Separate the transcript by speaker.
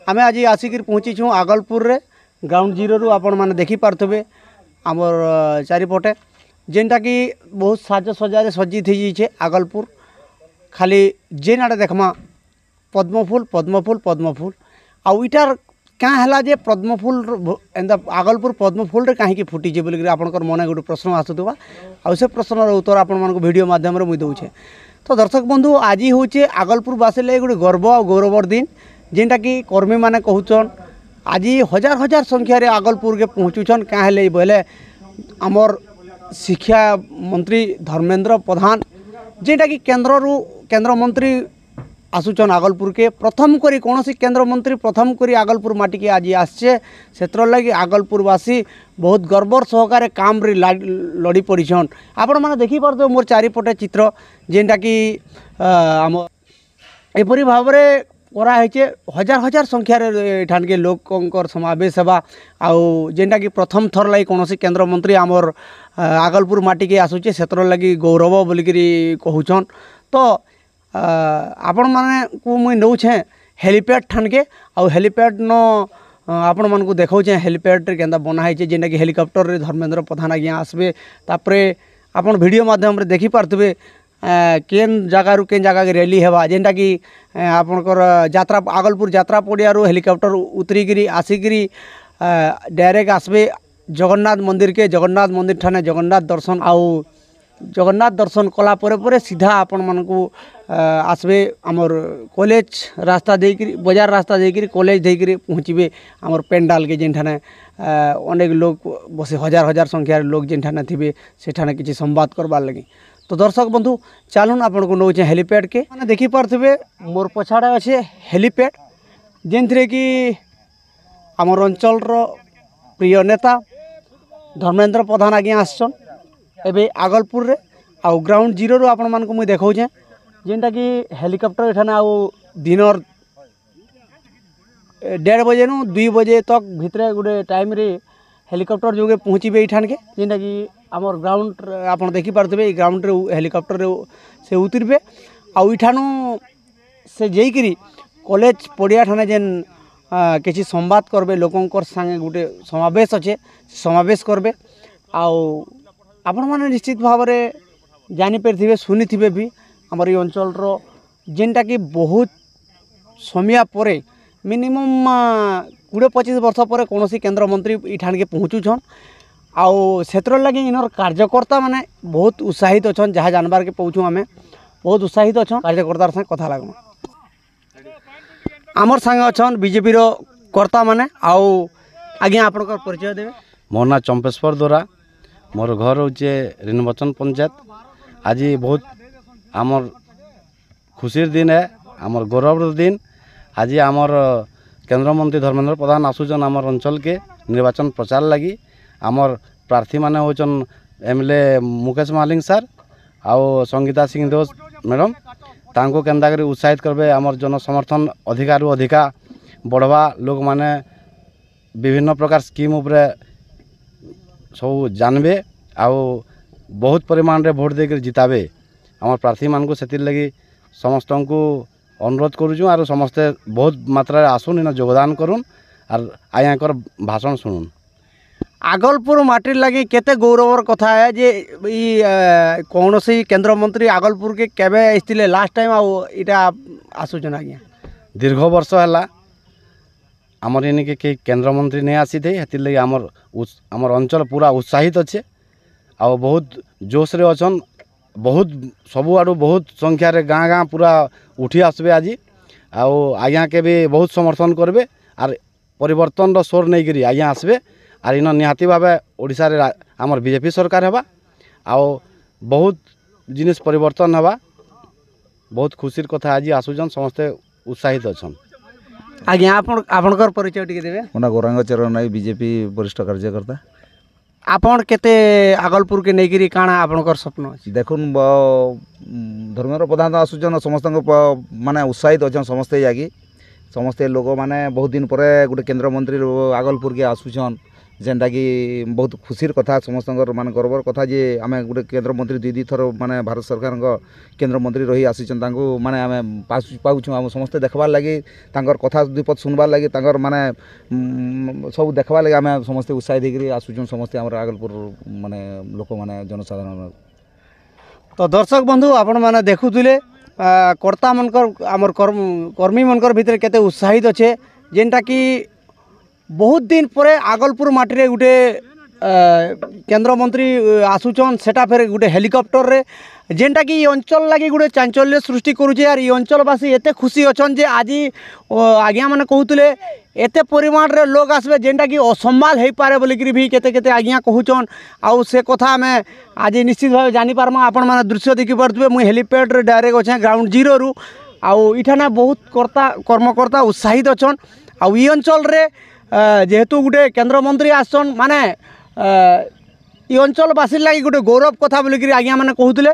Speaker 1: आम आज आसिक पहुँचीछूँ आगलपुर रे ग्राउंड जीरो रु आपण मैंने देखिपे आमर चारिपटे जेनटा कि बहुत साजसजार सजी थी जाइए आगलपुर खाली जेन आड़े देखमा पद्मफूल पद्मफूल पद्मफूल आउ इटार क्या है जे पद्मफूल एंता आगलपुर पद्मफूल रे कहीं फुटीचे बोलिक आपंकर मन गोटे प्रश्न आसूबा आ से प्रश्नर उत्तर आपण वीडियो माध्यम मुझे दूचे। तो दर्शक बंधु आज हूँ आगलपुर बासी लगे गोटे गर्व और गौरवर दिन जेनटा कि कर्मी मैंने कहून आज हजार हजार संख्यार आगलपुर के पहुँचुन क्या बोले आमर शिक्षा मंत्री धर्मेंद्र प्रधान जेनटा कि केंद्र मंत्री आसुचन आगलपुर के प्रथम करी कौन सी केंद्र मंत्री प्रथम करी आगलपुर माटी के आज आसचे से लगी आगलपुरवासी बहुत गर्वर सहकार काम रे लड़ी पड़ीछन। आपण मैंने देखिपे मोर चारिपटे चित्र जेनटा कि आम एपरी भाव में कराई हजार हजार संख्यार एठान के लोकंर समावेश होगा आउ जेनटा कि प्रथम थर लगी कौन सी केंद्र मंत्री आमर आगलपुर माटी के आसुचे से लगी गौरव बोलिकी कहून। तो आपण माने को मुई नौछे हेलीपैड ठान के आउ हेलीपैड न आपण मान को देखौछे हेलीपैड रे केंदा बनाई छे जेनटा कि हेलीकॉप्टर रे धर्मेंद्र प्रधान आज्ञा आसबे तापरे आपण वीडियो माध्यम रे देखि पारथबे केन जगह रु केन जगह के रैली हेबा जेनटा कि आपनकर यात्रा आगलपुर यात्रा पड़िया रु हेलीकॉप्टर उतरी गिरी आसिगिरी डायरेक्ट आसबे जगन्नाथ मंदिर के जगन्नाथ मंदिर ठाने जगन्नाथ दर्शन आउ जगन्नाथ दर्शन कला परे सीधा आपण मन को आसबे आमर कॉलेज रास्ता देकरी बाजार रास्ता देकरी कॉलेज देकरी पहुँचे आमर पेंडाल के जेन ठाने अनेक लोग बसे हजार हजार संख्यार लोग जेन ठाने थे से ठाने किसी संवाद करबार लगी। तो दर्शक बंधु चलून आपण को नौचे हेलीपैड के मैंने देखी पारे मोर पछाड़े अच्छे हेलीपैड जेन थे कि आमर अंचल प्रिय नेता धर्मेंद्र प्रधान आज्ञा आसछन एबे आगलपुर रे आउ ग्राउंड जीरो रु आपण मान को मुई देखौछे जेनटा कि हेलीकॉप्टर एठाने आउ दिनर 1:30 बजे नु 2 बजे तक भितरे गोटे टाइम रे हेलीकॉप्टर जोगे पहुँचे एठान के जेनटा कि आमर ग्राउंड आपण देखि पारथबे ग्राउंड रे हेलीकॉप्टर रे से उतरबे आउ इठानु से जेइकरी कॉलेज पड़िया ठाने जेन किसी संवाद करबे लोकंकर संगे गोटे समावेश अच्छे समावेश करबे आउ आपण मैंने निश्चित भाव में जानीपारे शुणी थे भी आमर ये अंचल जेनटा कि बहुत समय पर मिनिमम 20-25 वर्ष पर कौन केंद्र मंत्री इठान के पहुँचुन आउ से लगे इनर कार्यकर्ता मैंने बहुत उत्साहित अच्छा जहाँ जानबार के पहुँचू आम बहुत उत्साहित अच्छा कार्यकर्तार संग कथा लगमा आमर संगे अच्छा बीजेपी कर्ता मैंने आउ आज्ञा आप परिचय देवे।
Speaker 2: मोर ना चंपेश्वर दोरा मोर घर हूँ ऋणवचन पंचायत आज बहुत आमर खुशीर दिन है आमर गौरवर दिन आज आमर केंद्र मंत्री धर्मेंद्र प्रधान आसुचन आमर अंचल के निर्वाचन प्रचार लगी आमर प्रार्थी माने होचन एमएलए मुकेश मालिंग सर आउ संगीता सिंह दोष मैडम तांको केंदा करी उत्साहित करबे आमर जन समर्थन अधिकार अधिका बढ़वा लोग माने विभिन्न प्रकार स्कीम उपरे सब जानबे आउ बहुत परिमाण रे भोट देकर जिताबे आम प्रार्थी मान को से लगी समस्त को अनुरोध करुँ और समस्ते बहुत मात्रा आसुन इन योगदान करुन और आयांकर भाषण शुणुन।
Speaker 1: आगलपुर माटी लगी केते गौरवर कथा है जे कौन सी केंद्र मंत्री आगलपुर के केबे आइथिले लास्ट टाइम आटा आसुचन आज्ञा
Speaker 2: दीर्घ वर्ष है आमर इन के केंद्र मंत्री नहीं आसी थे हेतिर लगी आमर अंचल पूरा उत्साहित अच्छे आ बहुत जोश रे अछन बहुत सबु आड़ू बहुत संख्यार गाँ गाँ पूरा उठी आसबे आज आज्ञा के भी बहुत समर्थन करबे आर परिवर्तन रो स्वर नहीं करी आज्ञा आसबे आर इन निहाती भावे ओडिशा रे आमर बीजेपी सरकार हेबा आउ बहुत जिनिस परिवर्तन हेबा बहुत खुशीर कथा आज आसुचन समस्ते उत्साहित अछन।
Speaker 1: आज्ञा आपनकर परिचय टिके देबे।
Speaker 3: मोना गौरांग चरण नायक बीजेपी वरिष्ठ कार्यकर्ता
Speaker 1: आपण केते आगलपुर के नैगिरी काना आपनकर स्वप्न अछि
Speaker 3: देखुन धर्मेंद्र प्रधान आसुचन समस्त माने उत्साहित अछन समस्ते जागी समस्ते लोक माने बहुत दिन पर गोटे केंद्र मंत्री आगलपुर के आसुचन ଯେନ୍ଟାକି ବହୁତ ଖୁସିର କଥା ସମସ୍ତଙ୍କର ମାନେ ଗର୍ବର କଥା ଯେ ଆମେ ଗୋଟେ କେନ୍ଦ୍ରମନ୍ତ୍ରୀ ଦୁଇ ଥର ମାନେ ଭାରତ ସରକାରଙ୍କ କେନ୍ଦ୍ରମନ୍ତ୍ରୀ ରହି ଆସିଛନ୍ ତାଙ୍କୁ ମାନେ ଆମେ ପାଉଛୁ ଆମ ସମସ୍ତେ ଦେଖବାର୍ ଲାଗି ତାଙ୍କର କଥା ଦୁଇପଦ ଶୁଣବାର୍ ଲାଗି ତାଙ୍କର ମାନେ ସବୁ ଦେଖବାର୍ ଲାଗି ଆମେ ସମସ୍ତେ ଉତ୍ସାହିତ ହେଇକରି ଆସୁଛୁଁ ସମସ୍ତେ ଆମର ଆଗଲପୁର ମାନେ ଲୋକମାନେ ଜନସାଧାରଣ।
Speaker 1: তো দর্শক বন্ধু আপনার দেখুলে কর্তা মনকর আমার কর্মী মনকর ভিতরে কেতে উৎসাহিত অছে যেটা কি বহুত দিন পরে আগলপুর মাটিরে গোটে কেন্দ্রমন্ত্রী আসুছন সেটা ফের গোটে হেলিকপ্টর যেটা কি এই অঞ্চল লাগি গোটে চাঞ্চল্য সৃষ্টি করুছে আর এই অঞ্চলবাসী এতে খুশি অছন যে আজি আজ্ঞা মানে কহুলে এতে পরিমাণরে লোক আসবে যেটা কি অসম্ভাল হয়ে পারে বলিকি ভি কেতে কেতে আজ্ঞা কহুছন আউ সে কথা আমি আজ নিশ্চিত ভাবে জানিপারমা আপন মানে দৃশ্য দেখিপারুথিবে মুই হেলিপ্যাড্রে ডাইরেক্ট অছে গ্রাউন্ড জিরোরু আউ এখানে বহুত কর্মকর্তা উৎসাহিত অছন আউ এই অঞ্চলরে যেহেতু গোটে কেন্দ্রমন্ত্রী আসছন মানে এই অঞ্চলবাসীর লাগি গোটে গৌরব কথা বলিকি আজ্ঞা মানে কহুলে।